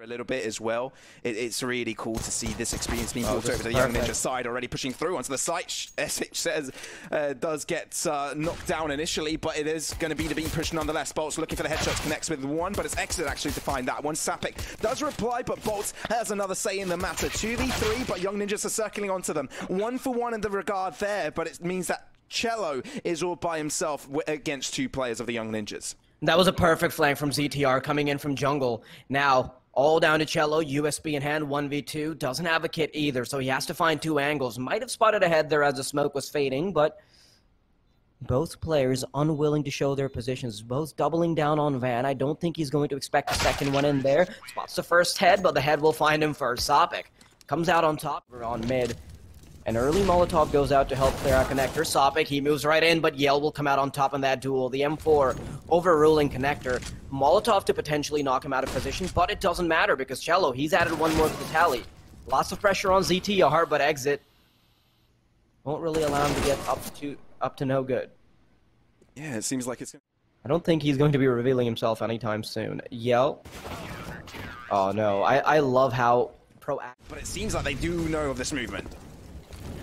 a little bit as well. It's really cool to see this experience being brought over to the Young Ninja side, already pushing through onto the site. SH says does get knocked down initially, but it is going to be pushed nonetheless. boltz looking for the headshots, connects with one, but it's Exit actually to find that one. Sapec does reply, but boltz has another say in the matter. 2v3, but Young Ninjas are circling onto them. 1-for-1 in the regard there, but it means that chelo is all by himself against 2 players of the Young Ninjas. That was a perfect flank from ZTR coming in from jungle. Now, all down to chelo, USB in hand, 1v2. Doesn't have a kit either, so he has to find 2 angles. Might have spotted ahead there as the smoke was fading, but both players unwilling to show their positions. Both doubling down on Van. I don't think he's going to expect a second one in there. Spots the first head, but the head will find him first. Sapec comes out on top. We're on mid. An early Molotov goes out to help clear out connector. Sapec, he moves right in, but Yell will come out on top in that duel. The M4 overruling connector. Molotov to potentially knock him out of position, but it doesn't matter because chelo, he's added 1 more to the tally. Lots of pressure on ZTR, but Exit won't really allow him to get up to no good. Yeah, it seems like it's... I don't think he's going to be revealing himself anytime soon. Yell. Oh no, I love how proactive. But it seems like they do know of this movement.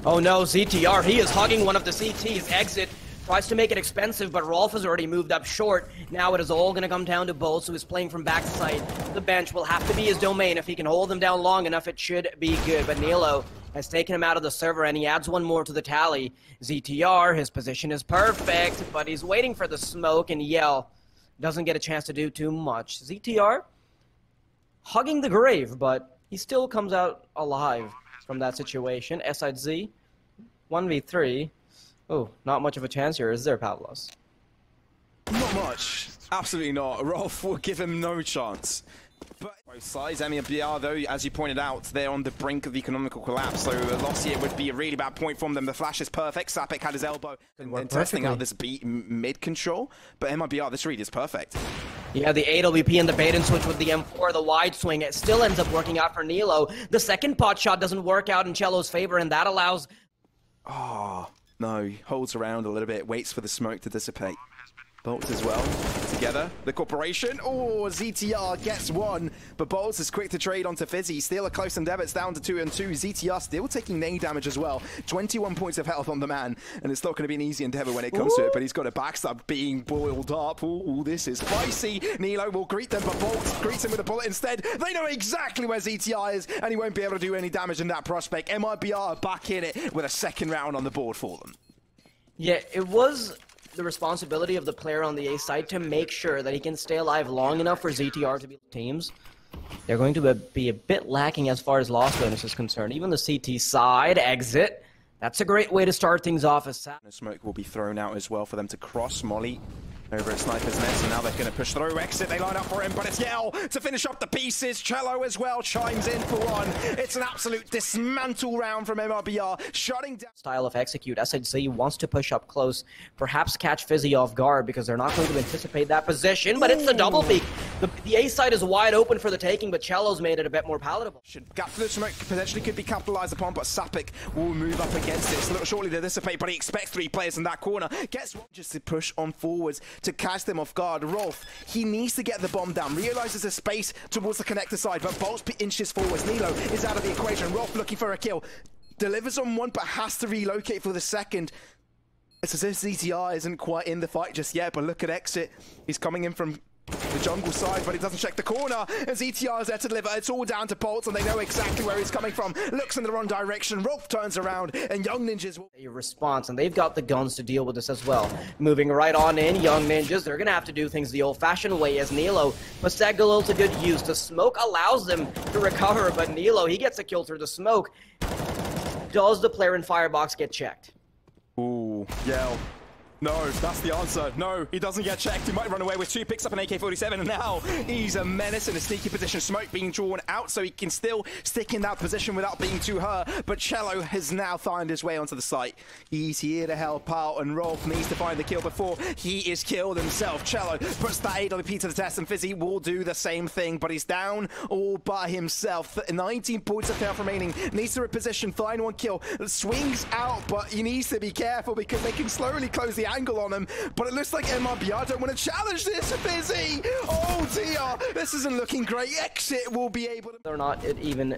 Oh no, ZTR, he is hugging one of the CTs. Exit tries to make it expensive, but Rolf has already moved up short. Now it is all going to come down to boltz, who is playing from backside. The bench will have to be his domain. If he can hold them down long enough, it should be good. But Nilo has taken him out of the server, and he adds 1 more to the tally. ZTR, his position is perfect, but he's waiting for the smoke, and Yell doesn't get a chance to do too much. ZTR hugging the grave, but he still comes out alive from that situation. SIZ, 1v3. Oh, not much of a chance here, is there, Pavlos? Not much. Absolutely not. Rolf will give him no chance. But both sides, MIBR, though, as you pointed out, they're on the brink of economical collapse, so a loss here would be a really bad point from them. The flash is perfect. Sapec had his elbow and testing out this mid control, but MIBR, this read is perfect. Yeah, the AWP and the bait and switch with the M4, the wide swing, it still ends up working out for Nilo. The second pot shot doesn't work out in chelo's favor, and that allows... Oh, no, he holds around a little bit, waits for the smoke to dissipate. boltz as well, together, the corporation. Oh, ZTR gets 1, but boltz is quick to trade onto phzy. Still a close endeavor, it's down to 2-2. ZTR still taking nade damage as well. 21 points of health on the man, and it's not going to be an easy endeavor when it comes to it, but he's got a backstab being boiled up. Ooh, this is spicy. Nilo will greet them, but boltz greets him with a bullet instead. They know exactly where ZTR is, and he won't be able to do any damage in that prospect. MIBR back in it with a second round on the board for them. Yeah, it was the responsibility of the player on the A side to make sure that he can stay alive long enough for ZTR to be teams. They're going to be a bit lacking as far as loss bonus is concerned. Even the CT side exit, that's a great way to start things off. As smoke will be thrown out as well for them to cross Molly over at Sniper's Nest, and now they're going to push through. Exit, they line up for him, but it's Yell to finish up the pieces. chelo as well chimes in for 1. It's an absolute dismantle round from MIBR, shutting down. Style of execute. SHZ wants to push up close, perhaps catch phzy off guard because they're not going to anticipate that position, but it's the double peek. The A side is wide open for the taking, but chelo's made it a bit more palatable. Gap for the smoke potentially could be capitalized upon, but Sapec will move up against it. It's a little shortly to dissipate, but he expects 3 players in that corner. Gets just to push on forwards to catch them off guard. Rolf, he needs to get the bomb down, realizes a space towards the connector side, but boltz inches forwards. Nilo is out of the equation. Rolf looking for a kill, delivers on 1, but has to relocate for the second. It's as if ZTR isn't quite in the fight just yet, but look at Exit. He's coming in from the jungle side, but he doesn't check the corner, and ZTR is there to deliver. It's all down to boltz, and they know exactly where he's coming from. Looks in the wrong direction. Rolf turns around, and Young Ninjas will... A response, and they've got the guns to deal with this as well. Moving right on in, Young Ninjas, they're going to have to do things the old-fashioned way as Nilo. But deagle to good use. The smoke allows them to recover, but Nilo, he gets a kill through the smoke. Does the player in Firebox get checked? Ooh, Yell. No, that's the answer. No, he doesn't get checked. He might run away with 2, picks up an AK-47, and now he's a menace in a sneaky position. Smoke being drawn out so he can still stick in that position without being too hurt. But chelo has now found his way onto the site. He's here to help out, and Rolf needs to find the kill before he is killed himself. Chelo puts that AWP to the test, and phzy will do the same thing, but he's down all by himself. 19 points of health remaining. Needs to reposition, find 1 kill. Swings out, but he needs to be careful because they can slowly close the angle on him, but it looks like MIBR don't want to challenge this. phzy! Oh dear, this isn't looking great. Exit will be able to... Or not, it even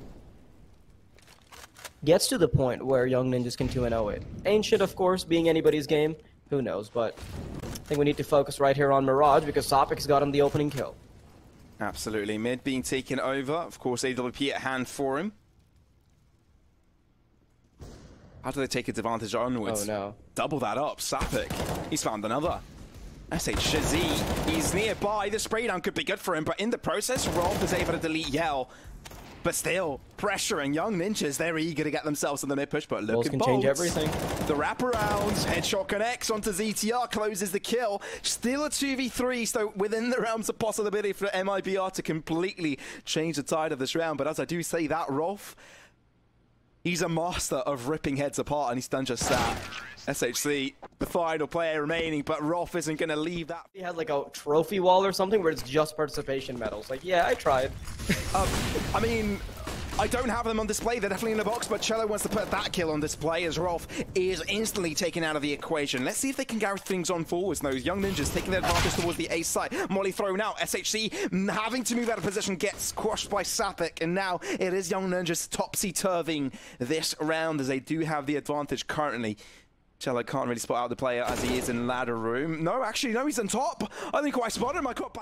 gets to the point where Young Ninjas can 2-0 it. Ancient, of course, being anybody's game, who knows, but I think we need to focus right here on Mirage because Sapec's got him the opening kill. Absolutely, mid being taken over. Of course, AWP at hand for him. How do they take advantage onwards? Oh no. Double that up, Sapec. He's found another. phzy, he's nearby. The spray down could be good for him, but in the process, Rolf is able to delete Yell. But still, pressuring Young Ninjas. They're eager to get themselves in the mid push, but look at can boltz. Change everything. The wraparounds, headshot connects onto ZTR, closes the kill. Still a 2v3, so within the realms of possibility for MIBR to completely change the tide of this round. But as I do say that, Rolf, he's a master of ripping heads apart, and he's done just that. SHC, the final player remaining, but Rolf isn't going to leave that. He had like a trophy wall or something where it's just participation medals. Like, yeah, I tried. I mean, I don't have them on display. They're definitely in the box, but chelo wants to put that kill on display as Rolf is instantly taken out of the equation. Let's see if they can carry things on forwards. Those Young Ninjas taking their advantage towards the A side. Molly thrown out. SHC having to move out of position, gets quashed by Sapec, and now it is Young Ninjas topsy-turving this round as they do have the advantage currently. chelo can't really spot out the player as he is in ladder room. No, actually, no, he's on top. I think I spotted him. I got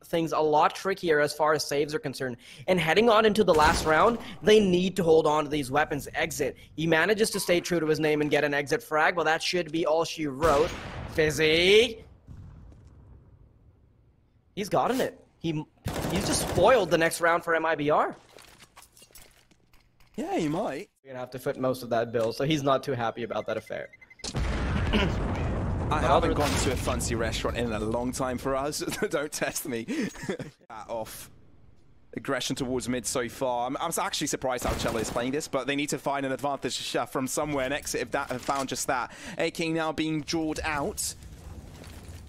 things a lot trickier as far as saves are concerned. And heading on into the last round, they need to hold on to these weapons. Exit. He manages to stay true to his name and get an exit frag. Well, that should be all she wrote. phzy. He's gotten it. He's just spoiled the next round for MIBR. Yeah, he might. We're gonna have to foot most of that bill, so he's not too happy about that affair. I haven't gone to a fancy restaurant in a long time for us. Don't test me. Off. Aggression towards mid so far. I'm actually surprised how chelo is playing this, but they need to find an advantage from somewhere and exit if that have found just that. AK now being drawed out.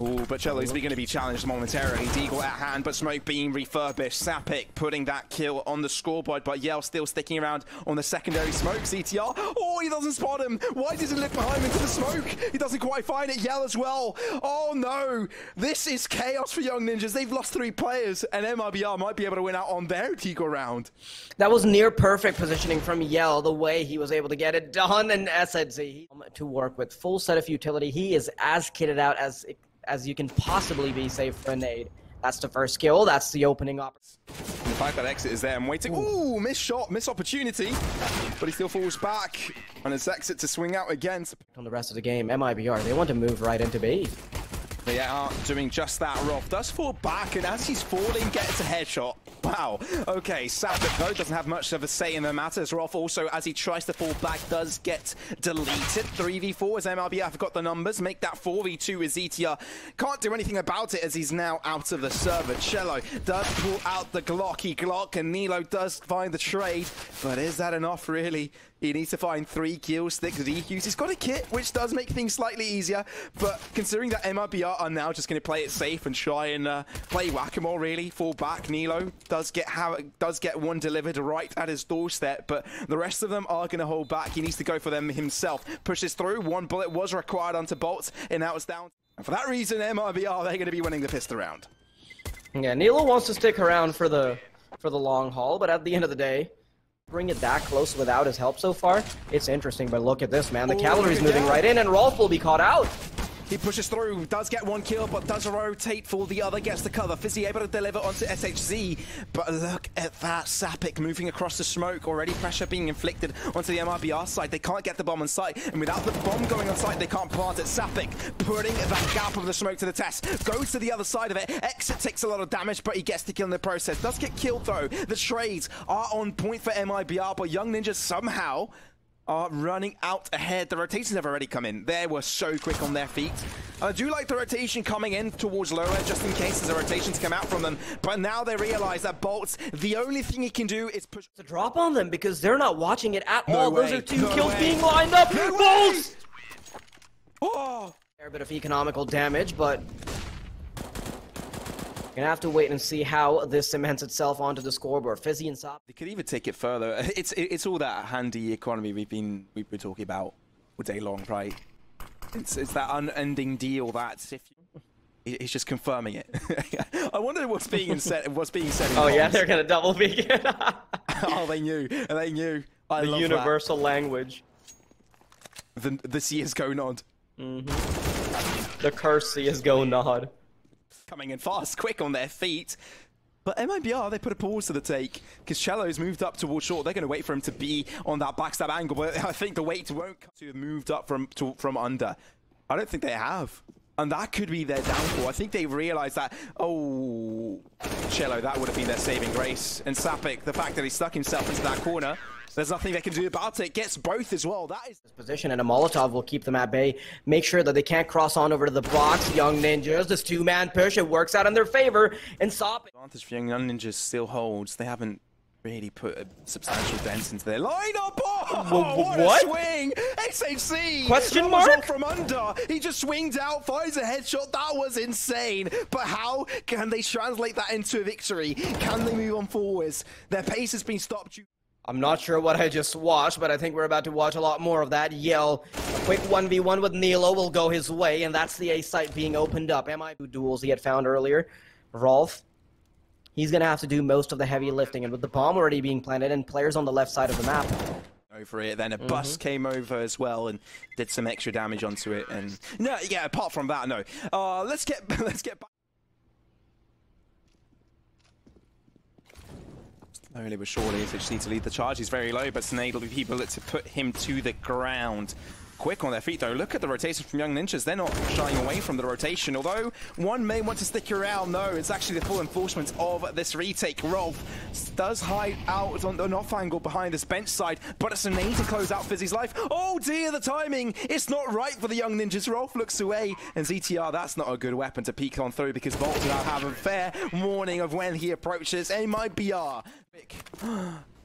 Ooh, but chelo's going to be challenged momentarily. Deagle at hand, but smoke being refurbished. Sapec putting that kill on the scoreboard, but Yell still sticking around on the secondary smoke. ZTR, oh, he doesn't spot him. Why does he look behind into the smoke? He doesn't quite find it. Yell as well. Oh no, this is chaos for Young Ninjas. They've lost 3 players, and MIBR might be able to win out on their Deagle round. That was near perfect positioning from Yell, the way he was able to get it done, and SZZ to work with full set of utility. He is as kitted out as you can possibly be, save for a nade. That's the first kill. That's the opening opportunity. The fact that exit is there and waiting. Ooh, missed shot, missed opportunity. But he still falls back. And it's exit to swing out again. On the rest of the game, MIBR, they want to move right into B. They are doing just that. Rolf does fall back, and as he's falling, gets a headshot. Wow. Okay, Sapec, though, doesn't have much of a say in the matter. As Rolf also, as he tries to fall back, does get deleted. 3v4 as MIBR have got the numbers. Make that 4v2 with ZTR. Can't do anything about it as he's now out of the server. chelo does pull out the Glock, and Nilo does find the trade. But is that enough, really? He needs to find 3 kills, 6 DQs. He's got a kit, which does make things slightly easier. But considering that MIBR are now just going to play it safe and try and play whack-a-mole, really, fall back. Nilo does get one delivered right at his doorstep, but the rest of them are going to hold back. He needs to go for them himself. Pushes through. 1 bullet was required onto boltz, and now it's down. And for that reason, MIBR, they're going to be winning the pistol round. Yeah, Nilo wants to stick around for the long haul, but at the end of the day, bring it that close without his help so far, it's interesting, but look at this, man. The cavalry's moving right in, and Rolf will be caught out. He pushes through, does get 1 kill, but does rotate for the other, gets the cover. phzy able to deliver onto SHZ, but look at that. Sapec moving across the smoke, already pressure being inflicted onto the MIBR side. They can't get the bomb on site, and without the bomb going on site, they can't plant it. Sapec putting that gap of the smoke to the test, goes to the other side of it. Exit takes a lot of damage, but he gets the kill in the process. Does get killed though. The trades are on point for MIBR, but Young Ninjas somehow are running out ahead. The rotations have already come in. They were so quick on their feet. I do like the rotation coming in towards lower, just in case the rotations come out from them. But now they realize that boltz, the only thing he can do is push the drop on them because they're not watching it at all. Those are 2 kills being lined up. boltz! Oh! A bit of economical damage, but gonna have to wait and see how this cements itself onto the scoreboard. phzy and Sap. They could even take it further. It's all that handy economy we've been talking about all day long, right? It's that unending deal that's if you, he's just confirming it. I wonder what's being said. Oh yeah, they're gonna double peek it. Oh, they knew. They knew. I love universal language. The CSGO nod. The cursed CSGO nod. Coming in fast, quick on their feet. But MIBR, they put a pause to the take because chelo's moved up towards short. They're going to wait for him to be on that backstab angle, but I think the wait won't come to have moved up from under. I don't think they have. And that could be their downfall. I think they realized that, oh, chelo, that would have been their saving grace. And Sapec, the fact that he stuck himself into that corner, there's nothing they can do about it. Gets both as well. That is this position, and a Molotov will keep them at bay. Make sure that they can't cross on over to the box. Young Ninjas, this two-man push, it works out in their favor. And Sapec. Advantage for Young Ninjas still holds. They haven't really put a substantial dent into their lineup. Oh, what a swing! SHC! Question that mark? Was all from under. He just swings out, finds a headshot. That was insane. But how can they translate that into a victory? Can they move on forwards? Their pace has been stopped. I'm not sure what I just watched, but I think we're about to watch a lot more of that. Yell. A quick 1v1 with Nilo will go his way, and that's the A site being opened up. MIBR duels he had found earlier. Rolf. He's going to have to do most of the heavy lifting, and with the bomb already being planted and players on the left side of the map. Over it, then a bus came over as well and did some extra damage onto it. And no, yeah, apart from that, no. Let's get back. Slowly but surely, SHC to lead the charge. He's very low, but Snade will be people to put him to the ground. Quick on their feet though. Look at the rotation from Young Ninjas. They're not shying away from the rotation, although one may want to stick around. No, it's actually the full enforcement of this retake. Rolf does hide out on an off angle behind this bench side, but it's a need to close out phzy's life. Oh dear, the timing. It's not right for the Young Ninjas. Rolf looks away, and ZTR, that's not a good weapon to peek on through because boltz now have a fair warning of when he approaches. MIBR.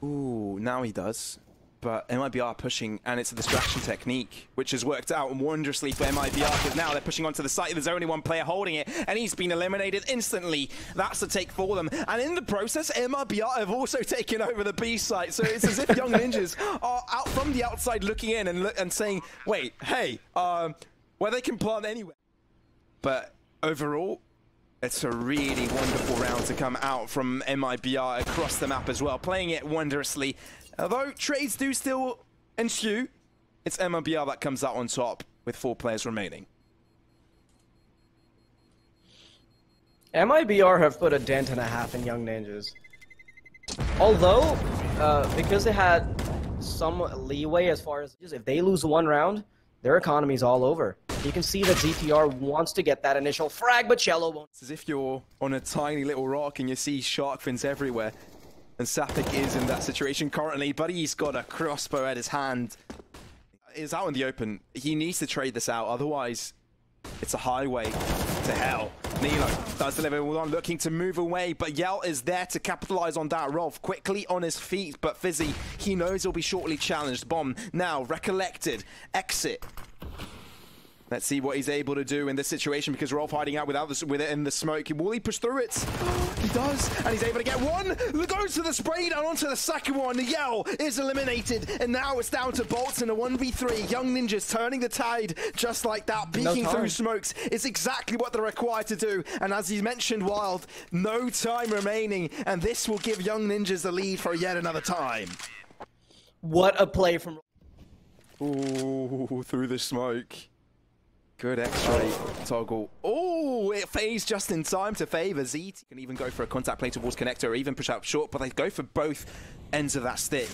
Ooh, now he does. But MIBR pushing, and it's a distraction technique, which has worked out wondrously for MIBR, because now they're pushing onto the site. There's only one player holding it, and he's been eliminated instantly. That's the take for them. And in the process, MIBR have also taken over the B site. So it's as if Young Ninjas are out from the outside looking in and saying, wait, hey, well, they can plant anywhere. But overall, it's a really wonderful round to come out from MIBR across the map as well, playing it wondrously. Although trades do still ensue, it's MIBR that comes out on top with 4 players remaining. MIBR have put a dent and a half in Young Ninjas. Although, because they had some leeway as far as if they lose one round, their economy's all over. You can see that ZTR wants to get that initial frag, but chelo won't. It's as if you're on a tiny little rock and you see shark fins everywhere. And Sapec is in that situation currently, but he's got a crossbow at his hand. He's out in the open. He needs to trade this out, otherwise it's a highway to hell. Nilo does deliver one, looking to move away, but Yell is there to capitalize on that. Rolf quickly on his feet, but phzy, he knows he'll be shortly challenged. Bomb now recollected. Exit. Let's see what he's able to do in this situation, because Rolf hiding out with it in the smoke. Will he push through it? He does, and he's able to get one. Goes to the spray down onto the second one. Yell is eliminated, and now it's down to boltz in a 1v3. Young Ninjas turning the tide just like that, peeking through smokes. It's exactly what they're required to do. And as he mentioned, Wild, no time remaining, and this will give Young Ninjas the lead for yet another time. What a play from... Ooh, through the smoke. Good X-ray toggle. Oh, it phased just in time to favor Z. Can even go for a contact play towards connector or even push out short, but they go for both ends of that stick.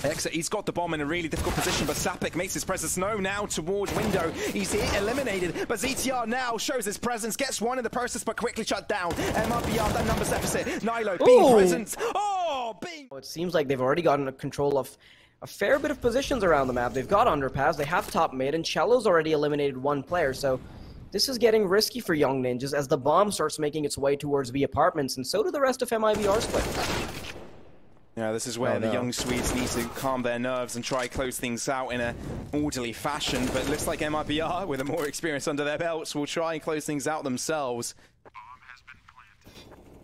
Exit, he's got the bomb in a really difficult position, but Sapec makes his presence known now towards window. He's here, eliminated, but ZTR now shows his presence, gets one in the process, but quickly shut down. MIBR, that numbers deficit. Nilo being present. Oh, being... It seems like they've already gotten control of a fair bit of positions around the map. They've got underpass, they have top mid, and chelo's already eliminated one player, so this is getting risky for Young Ninjas as the bomb starts making its way towards the apartments, and so do the rest of MIBR's players. Yeah, this is where the young Swedes need to calm their nerves and try to close things out in an orderly fashion, but it looks like MIBR, with a more experience under their belts, will try and close things out themselves.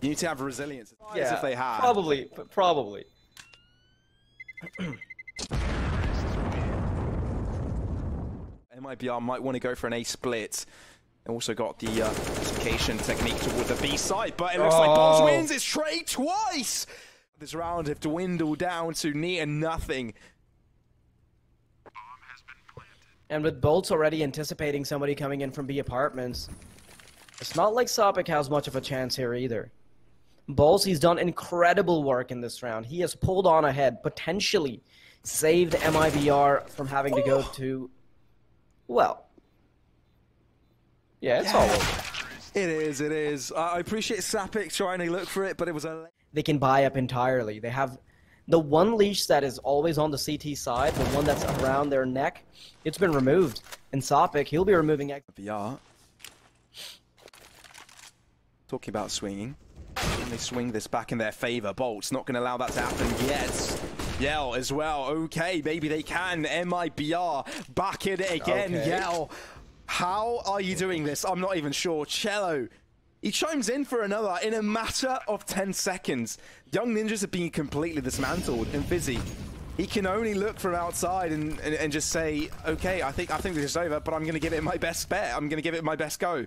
You need to have resilience, as if they have. Probably. MIBR might want to go for an A split. Also got the justification technique toward the B side, but it looks like boltz wins it straight twice. This round have dwindled down to near nothing. And with boltz already anticipating somebody coming in from B apartments, it's not like Sapec has much of a chance here either. boltz, he's done incredible work in this round. He has pulled on ahead, potentially saved MIBR from having to go to, well, yeah, it's all over. It is. I appreciate Sapec trying to look for it, but it was a... They can buy up entirely. They have the one leash that is always on the CT side, the one that's around their neck. It's been removed. And Sapec, he'll be removing... VR. Talking about swinging. And they swing this back in their favor. boltz not going to allow that to happen yet. Yell as well. Okay, maybe they can. MIBR back in it again. Okay. Yell. How are you doing this? I'm not even sure. Chelo, he chimes in for another in a matter of 10 seconds. Young Ninjas have been completely dismantled. And phzy, he can only look from outside and just say, okay, I think this is over, but I'm going to give it my best bet. I'm going to give it my best go.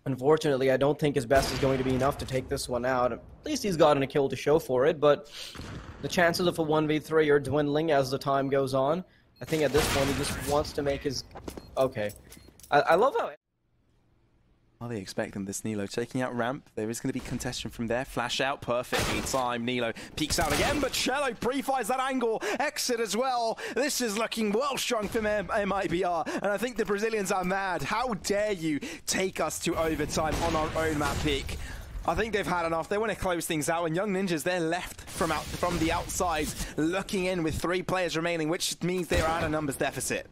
Unfortunately, I don't think his best is going to be enough to take this one out. At least he's gotten a kill to show for it, but the chances of a 1v3 are dwindling as the time goes on. I think at this point he just wants to make his... Okay. I love how... Are they expecting this nilo taking out ramp? There is going to be contention from there. Flash out perfectly timed. nilo peeks out again, but chelo pre-fires that angle. Exit as well. This is looking well strong from MIBR, and I think the Brazilians are mad. How dare you take us to overtime on our own map pick? I think they've had enough. They want to close things out, and Young Ninjas, they're left from the outside, looking in with 3 players remaining, which means they're at a numbers deficit.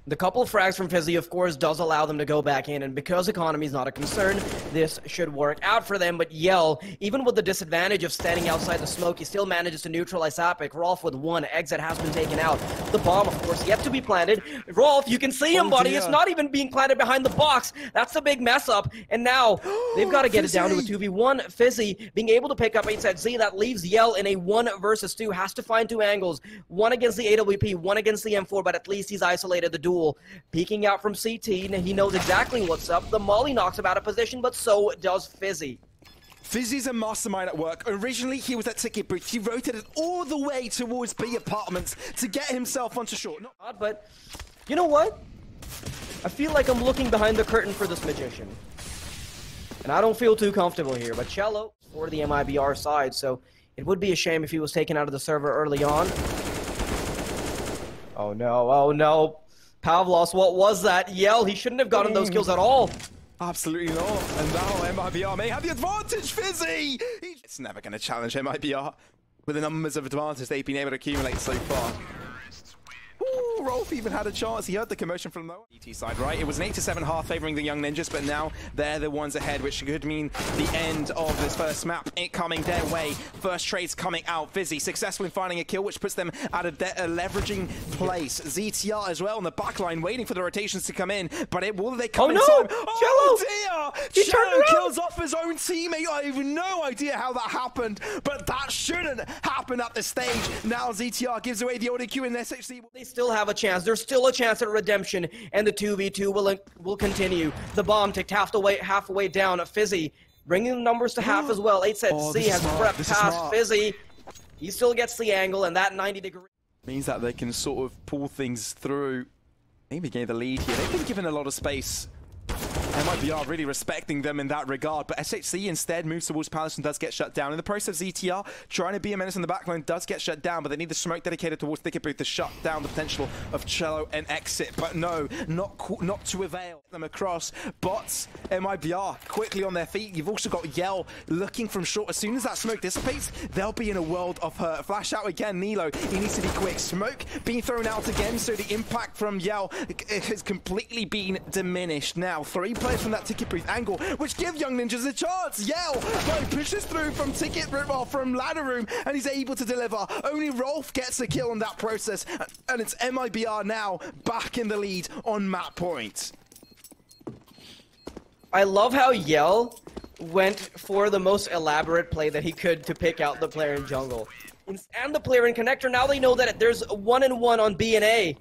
The couple of frags from phzy, of course, does allow them to go back in, and because economy is not a concern, this should work out for them. But Yell, even with the disadvantage of standing outside the smoke, he still manages to neutralize Sapec. Rolf with 1, exit has been taken out. The bomb, of course, yet to be planted. Rolf, you can see him, buddy. Dear. It's not even being planted behind the box. That's a big mess up. And now, they've got to get it down to a 2v1. phzy being able to pick up phzy, that leaves Yell in a 1 versus 2. Has to find 2 angles. 1 against the AWP, 1 against the M4, but at least he's isolated the duel. Peeking out from CT, he knows exactly what's up. The molly knocks him out of position, but so does phzy. phzy's a mastermind at work. Originally, he was at ticket booth. He rotated all the way towards B apartments to get himself onto short. But you know what? I feel like I'm looking behind the curtain for this magician. And I don't feel too comfortable here, but chelo for the MIBR side, so it would be a shame if he was taken out of the server early on. Oh no, oh no. Pavlos, what was that? Yell, he shouldn't have gotten those kills at all. Absolutely not. And now MIBR may have the advantage. phzy! It's never going to challenge MIBR with the numbers of advantage they've been able to accumulate so far. Ooh, Rolf even had a chance. He heard the commotion from the ET side, right? It was an 8-7 half favoring the Young Ninjas, but now they're the ones ahead, which could mean the end of this first map. It coming their way. First trades coming out. phzy successful in finding a kill, which puts them at a leveraging place. ZTR as well on the back line, waiting for the rotations to come in, but will they come in time? Oh dear! chelo kills off his own teammate. I have no idea how that happened, but that shouldn't happen at this stage. Now ZTR gives away the ODQ in SHC. They still have a chance. There's still a chance at redemption, and the 2v2 will continue. The bomb ticked halfway down. phzy bringing the numbers to half as well. phzy has prepped past phzy. He still gets the angle, and that 90-degree means that they can sort of pull things through. Maybe gain the lead here. They've been given a lot of space. MIBR really respecting them in that regard, but SHC instead moves towards Palace and does get shut down. In the process, ZTR trying to be a menace in the backline does get shut down, but they need the smoke dedicated towards Ticket Booth to shut down the potential of chelo and exit. But no, not to avail. Them across. Bots, MIBR quickly on their feet. You've also got Yell looking from short. As soon as that smoke dissipates, they'll be in a world of hurt. Flash out again, nilo. He needs to be quick. Smoke being thrown out again, so the impact from Yell has completely been diminished. Now, 3 players from that ticket booth angle, which give Young Ninjas a chance. Yell pushes through from from ladder room, and he's able to deliver. Only Rolf gets a kill on that process, and it's MIBR now back in the lead on map point. I love how Yell went for the most elaborate play that he could to pick out the player in jungle. and the player in connector. Now they know that there's a 1-1 on B and A.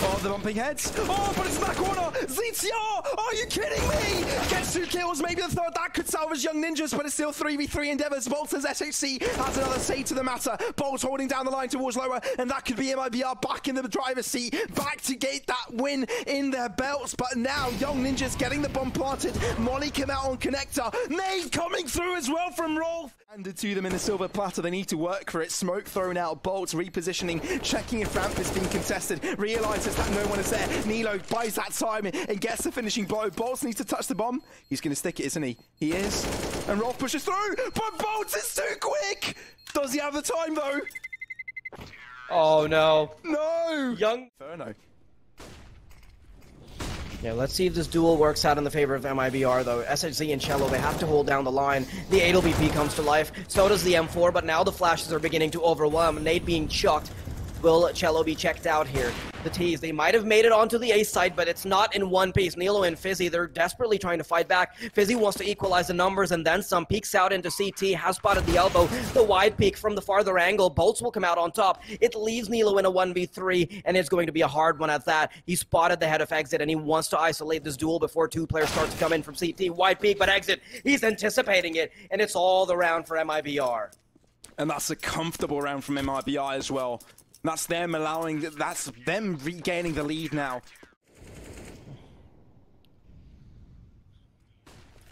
Oh, the bumping heads. Oh, but it's in that corner. Zywoo! Are you kidding me? Gets 2 kills, maybe the third. That could salvage Young Ninjas, but it's still 3v3 endeavors. boltz as SHC has another say to the matter. boltz holding down the line towards lower, and that could be MIBR back in the driver's seat, back to get that win in their belts. But now Young Ninjas getting the bomb planted. Molly came out on connector. Nade coming through as well from Rolf. Handed to them in the silver platter. They need to work for it. Smoke thrown out. boltz repositioning, checking if ramp is being contested. Realizes that no one is there. Nilo buys that time and gets the finishing blow. boltz needs to touch the bomb. He's going to stick it, isn't he? He is. And Rolf pushes through, but boltz is too quick. Does he have the time though? Oh no. No. Young Inferno. Yeah, let's see if this duel works out in the favor of MIBR, though. SHZ and chelo, they have to hold down the line. The 8LBP comes to life, so does the M4, but now the flashes are beginning to overwhelm. Nade being chucked. Will chelo be checked out here? The T's, they might have made it onto the ace side, but it's not in one piece. Nilo and phzy, they're desperately trying to fight back. phzy wants to equalize the numbers, and then some. Peeks out into CT, has spotted the elbow. The wide peek from the farther angle. boltz will come out on top. It leaves Nilo in a 1v3, and it's going to be a hard one at that. He spotted the head of exit, and he wants to isolate this duel before 2 players start to come in from CT. Wide peek, but exit. He's anticipating it, and it's all the round for MIBR. And that's a comfortable round from MIBR as well. That's them regaining the lead now.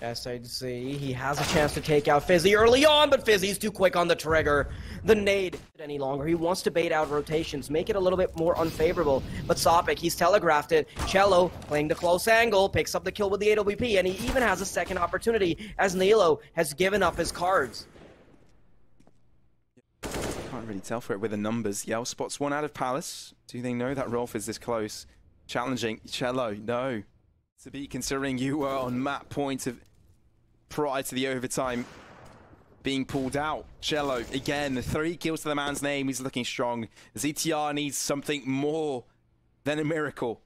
SHZ, he has a chance to take out phzy early on, but phzy's too quick on the trigger. The nade any longer. He wants to bait out rotations, make it a little bit more unfavorable. But Sapec, he's telegraphed it. chelo, playing the close angle, picks up the kill with the 8LBP, and he even has a second opportunity as Nilo has given up his cards. Can't really tell for it with the numbers. Yell spots 1 out of Palace. Do they know that Rolf is this close? Challenging chelo, no. To be considering you were on map point of prior to the overtime being pulled out. chelo, again, 3 kills to the man's name. He's looking strong. ZTR needs something more than a miracle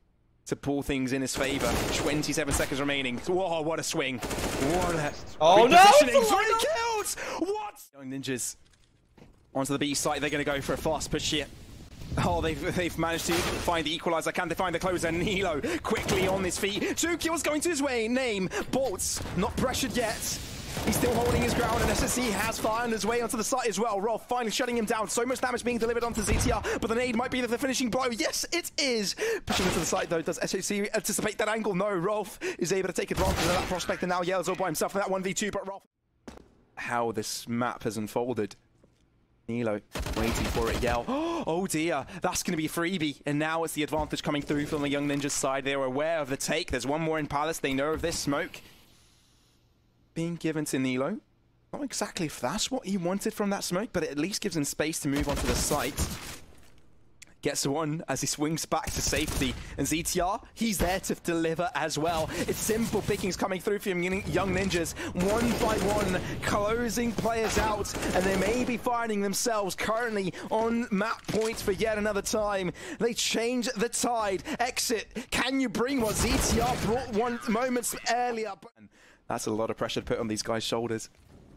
to pull things in his favor. 27 seconds remaining. Whoa, what a swing. What a... Oh no! 3 kills! What? Young Ninjas. Onto the B site, they're going to go for a fast push here. Oh, they've managed to find the equalizer. Can they find the closer? Nilo quickly on his feet. 2 kills going to his way. Name, boltz, not pressured yet. He's still holding his ground, and SSC has found his way onto the site as well. Rolf finally shutting him down. So much damage being delivered onto ZTR, but the nade might be the finishing blow. Yes, it is. Pushing into the site, though. Does SHC anticipate that angle? No. Rolf is able to take advantage of that prospect, and now yells all by himself for that 1v2, but Rolf... How this map has unfolded. Nilo waiting for it, yell. Oh dear, that's going to be a freebie. And now it's the advantage coming through from the Young Ninjas side. They were aware of the take. There's 1 more in Palace. They know of this smoke being given to Nilo. Not exactly if that's what he wanted from that smoke, but it at least gives him space to move onto the site. Gets 1 as he swings back to safety. And ZTR, he's there to deliver as well. It's simple pickings coming through from Young Ninjas. 1 by 1, closing players out. And they may be finding themselves currently on map point for yet another time. They change the tide. Exit. Can you bring what ZTR brought 1 moments earlier? That's a lot of pressure to put on these guys' shoulders.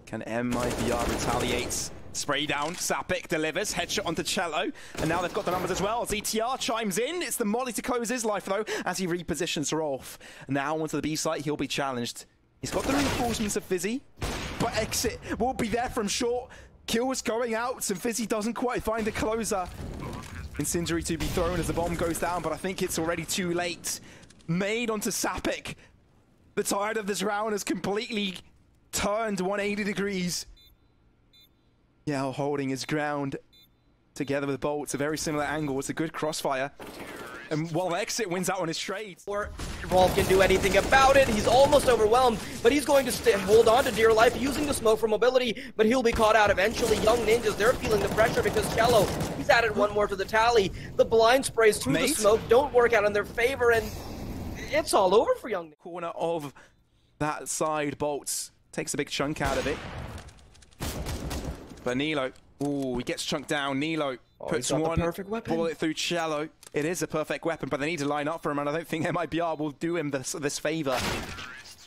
Can MIBR retaliate? Spray down, Sapec delivers, headshot onto chelo, and now they've got the numbers as well. ZTR chimes in, it's the molly to close his life though, as he repositions Rolf. Now onto the B site, he'll be challenged. He's got the reinforcements of phzy, but exit will be there from short. Kill is going out, and phzy doesn't quite find the closer. Incendiary to be thrown as the bomb goes down, but I think it's already too late. Made onto Sapec. The tide of this round has completely turned 180 degrees. Yeah, holding his ground together with boltz. A very similar angle. It's a good crossfire. And while exit wins out on his trade. Or Rolf can do anything about it. He's almost overwhelmed, but he's going to hold on to dear life using the smoke for mobility, but he'll be caught out eventually. Young Ninjas, they're feeling the pressure because chelo, he's added 1 more to the tally. The blind sprays through the smoke don't work out in their favor, and it's all over for Young Ninjas. Corner of that side, boltz takes a big chunk out of it. But Nilo, ooh, he gets chunked down. Nilo puts 1 bullet through chelo. It is a perfect weapon, but they need to line up for him, and I don't think MIBR will do him this favor.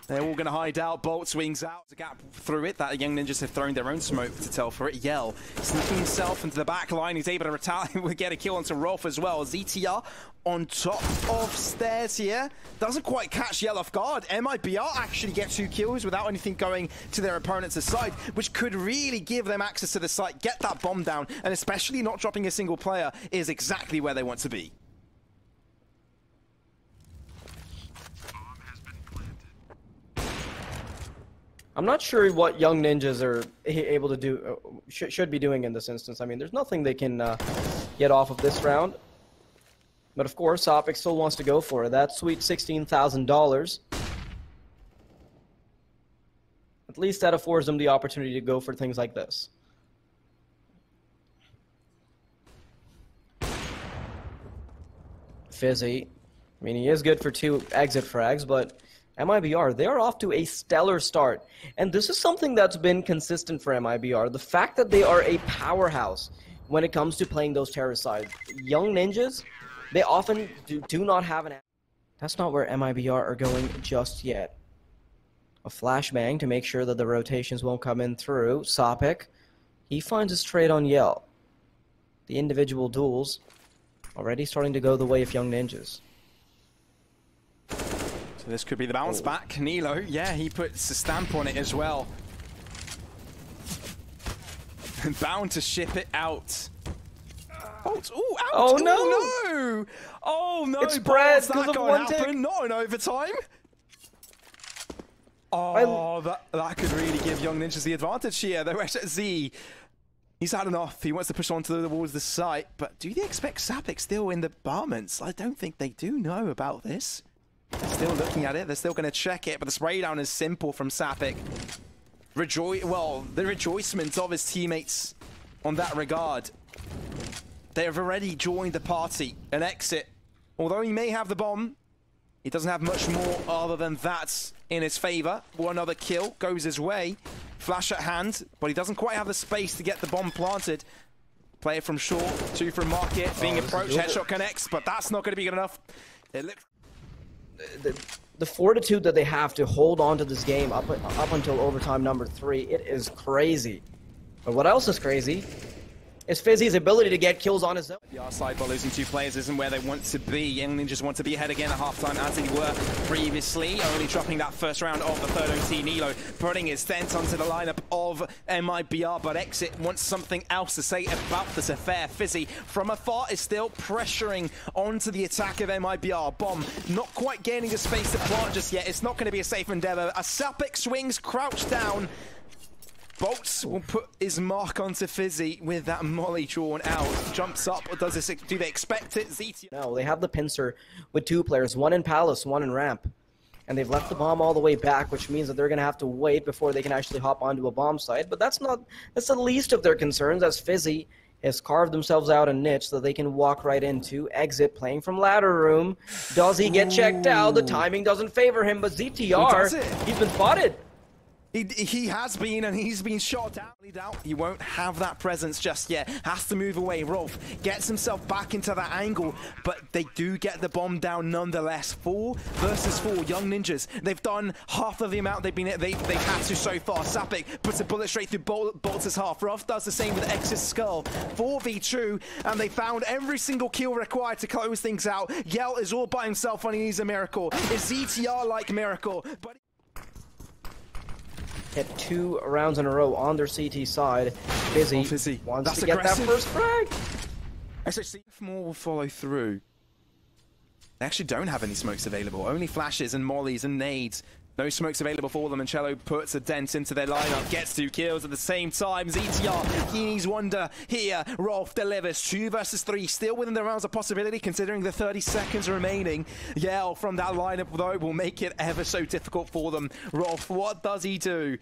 They're all going to hide out. boltz wings out. There's a gap through it that Young Ninjas have thrown their own smoke to tell for it. Yell sneaking himself into the back line. He's able to retaliate. We get a kill onto Rolf as well. ZTR on top of stairs here. Doesn't quite catch Yell off guard. MIBR actually get 2 kills without anything going to their opponent's side, which could really give them access to the site, get that bomb down, and especially not dropping a single player is exactly where they want to be. I'm not sure what Young Ninjas are able to do, should be doing in this instance. I mean, there's nothing they can get off of this round. But of course, Sapec still wants to go for it. That sweet $16,000. At least that affords them the opportunity to go for things like this. phzy. I mean, he is good for 2 exit frags, but MIBR, they're off to a stellar start. And this is something that's been consistent for MIBR. The fact that they are a powerhouse when it comes to playing those terror sides. Young Ninjas, they often do not have an... That's not where MIBR are going just yet. A flashbang to make sure that the rotations won't come in through. Sapec, he finds his trade on Yell. The individual duels already starting to go the way of Young Ninjas. So this could be the bounce back. Nilo, yeah, he puts a stamp on it as well. Bound to ship it out. Oh, ouch. Oh, no. Oh, no. Oh, no. It's Brehze because of one happen. tick. Not in overtime. Oh, that could really give Young Ninjas the advantage here. They're at Z. He's had enough. He wants to push on towards the site. But do they expect Sapec still in the barments? I don't think they do know about this. They're still looking at it. They're still going to check it. But the spray down is simple from Sapec. The rejoicement of his teammates on that regard. They have already joined the party. An exit. Although he may have the bomb, he doesn't have much more other than that in his favor. One other kill goes his way. Flash at hand, but he doesn't quite have the space to get the bomb planted. Player from short, 2 from market, being approached. Headshot connects, but that's not going to be good enough. It looks... The fortitude that they have to hold on to this game up until overtime number 3, it is crazy. But what else is crazy is phzy's ability to get kills on his own. The side by losing 2 players isn't where they want to be. Young Ninjas want to be ahead again at halftime as they were previously, only dropping that first round of the third OT. Nilo putting his dent onto the lineup of MIBR, but Exit wants something else to say about this affair. phzy from afar is still pressuring onto the attack of MIBR. Bomb not quite gaining the space to plant just yet. It's not going to be a safe endeavor. A Sapec swings, crouched down. boltz will put his mark onto phzy with that molly drawn out. Jumps up, or does this? Do they expect it? ZT. No, they have the pincer with 2 players, 1 in Palace, 1 in Ramp. And they've left the bomb all the way back, which means that they're going to have to wait before they can actually hop onto a bomb site. But that's the least of their concerns, as phzy has carved themselves out a niche that they can walk right into. Exit playing from ladder room. Does he get checked out? The timing doesn't favor him, but ZTR, he's been spotted. He has been, and he's been shot down. He won't have that presence just yet. Has to move away. Rolf gets himself back into that angle, but they do get the bomb down nonetheless. 4 versus 4 Young Ninjas. They've done half of the amount they've had to so far. Sapec puts a bullet straight through boltz's half. Rolf does the same with X's skull. 4v2, and they found every single kill required to close things out. Yell is all by himself when he needs a miracle. Is ZTR like miracle? But hit 2 rounds in a row on their CT side. phzy wants to get that first frag. Actually, see if more will follow through. They actually don't have any smokes available. Only flashes and mollies and nades. No smokes available for them, and chelo puts a dent into their lineup, gets 2 kills at the same time. ZTR, he needs wonder here. Rolf delivers 2 versus 3, still within the realms of possibility considering the 30 seconds remaining. Yell from that lineup, though, will make it ever so difficult for them. Rolf, what does he do?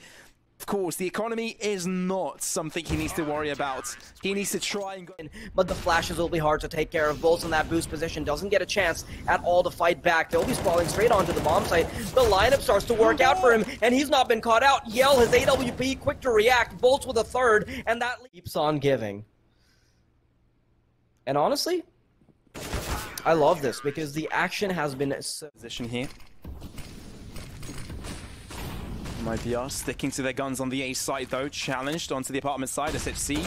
Of course, the economy is not something he needs to worry about. He needs to try and go in. But the flashes will be hard to take care of. boltz in that boost position doesn't get a chance at all to fight back. They'll be sprawling straight onto the bomb site. The lineup starts to work out for him, and he's not been caught out. Yell, his AWP, quick to react. boltz with a 3rd, and that keeps on giving. And honestly, I love this because the action has been... Position here. MIBR sticking to their guns on the A side though, challenged onto the apartment side as phzy.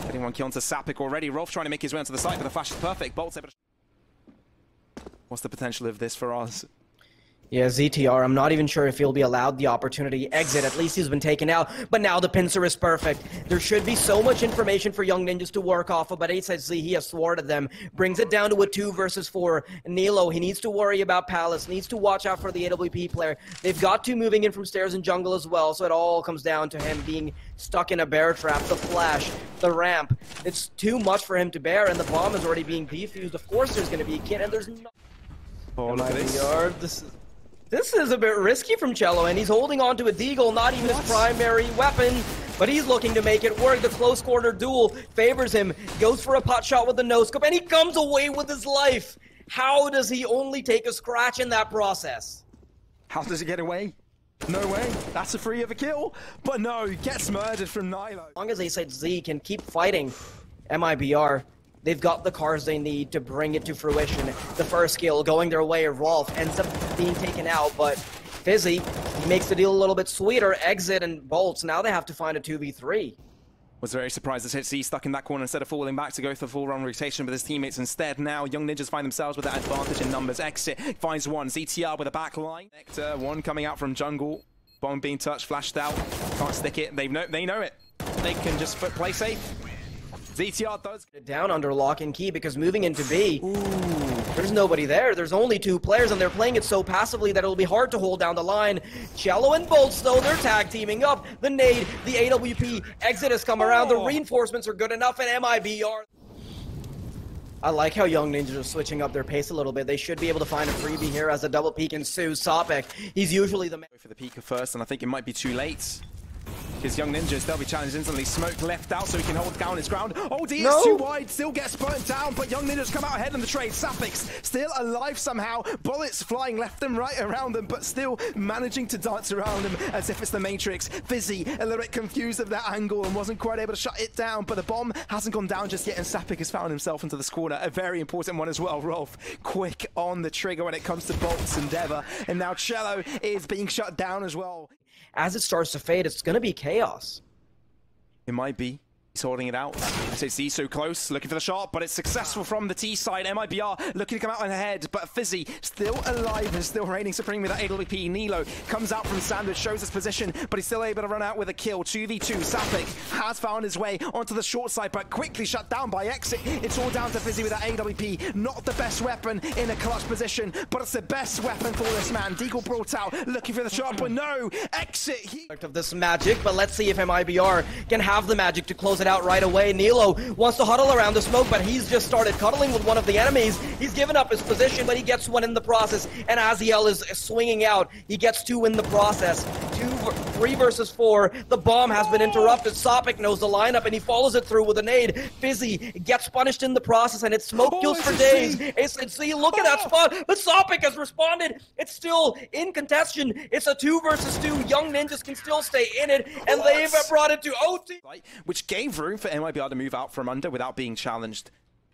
Getting one kill onto Sapec already. Rolf trying to make his way onto the side, but the flash is perfect. boltz able to... What's the potential of this for us? Yeah, ZTR, I'm not even sure if he'll be allowed the opportunity to exit. At least he's been taken out, but now the pincer is perfect. There should be so much information for Young Ninjas to work off of, but phzy, he has thwarted them. Brings it down to a 2 versus 4. Nilo, he needs to worry about Palace, needs to watch out for the AWP player. They've got 2 moving in from stairs and jungle as well, so it all comes down to him being stuck in a bear trap. The flash, the ramp, it's too much for him to bear, and the bomb is already being defused. Of course there's going to be a kid, and there's no... Oh, look at this. This is a bit risky from chelo, and he's holding on to a deagle, not even his primary weapon, but he's looking to make it work. The close quarter duel favors him, goes for a pot shot with the no-scope, and he comes away with his life. How does he only take a scratch in that process? How does he get away? No way. That's a free of a kill, but no, he gets murdered from Nilo. As long as phzy can keep fighting MIBR, they've got the cars they need to bring it to fruition. The first kill going their way, Rolf ends up being taken out, but phzy, he makes the deal a little bit sweeter. Exit and boltz, now they have to find a 2v3. Was very surprised as phzy stuck in that corner instead of falling back to go for the full run rotation with his teammates instead. Now Young Ninjas find themselves with that advantage in numbers. Exit finds one, ZTR with a back line. Nectar, one coming out from jungle. Bomb being touched, flashed out. Can't stick it, they know it. They can just play safe. ZTR does get down under lock and key because moving into B, there's nobody there. There's only 2 players and they're playing it so passively that it'll be hard to hold down the line. chelo and boltz though, they're tag teaming up. The nade, the AWP, exit has come around. The reinforcements are good enough, and MIBR. I like how Young Ninjas are switching up their pace a little bit. They should be able to find a freebie here as a double peek ensues. Sapec, he's usually the man. For the peeker first, and I think it might be too late. Because Young Ninjas, they'll be challenged instantly. Smoke left out so he can hold down his ground. Oh, D is too wide, still gets burnt down, but Young Ninjas come out ahead in the trade. Sapec's still alive somehow. Bullets flying left and right around them, but still managing to dance around him as if it's the Matrix. phzy, a little bit confused of that angle and wasn't quite able to shut it down, but the bomb hasn't gone down just yet, and Sapec has found himself into this corner. A very important one as well. Rolf, quick on the trigger when it comes to boltz endeavor, and now chelo is being shut down as well. As it starts to fade, it's going to be chaos. It might be. He's holding it out. phzy so close, looking for the shot, but it's successful from the T side. MIBR looking to come out ahead, but phzy still alive and still reigning supreme with that AWP. Nilo comes out from sandwich, shows his position, but he's still able to run out with a kill. 2v2. Sapec has found his way onto the short side, but quickly shut down by exit. It's all down to phzy with that AWP. Not the best weapon in a clutch position, but it's the best weapon for this man. Deagle brought out, looking for the shot, but no! Exit! Of this magic, but let's see if MIBR can have the magic to close it out right away. Nilo wants to huddle around the smoke, but he's just started cuddling with one of the enemies. He's given up his position, but he gets one in the process, and Aziel is swinging out. He gets 2 in the process. 3 versus 4. The bomb has been interrupted. Sapec knows the lineup, and he follows it through with a nade. phzy gets punished in the process, and it's smoke kills for days. phzy, look at that spot, but Sapec has responded. It's still in contention. It's a 2 versus 2. Young Ninjas can still stay in it, and they've brought it to OT. Which gave room for MIBR to move out from under without being challenged.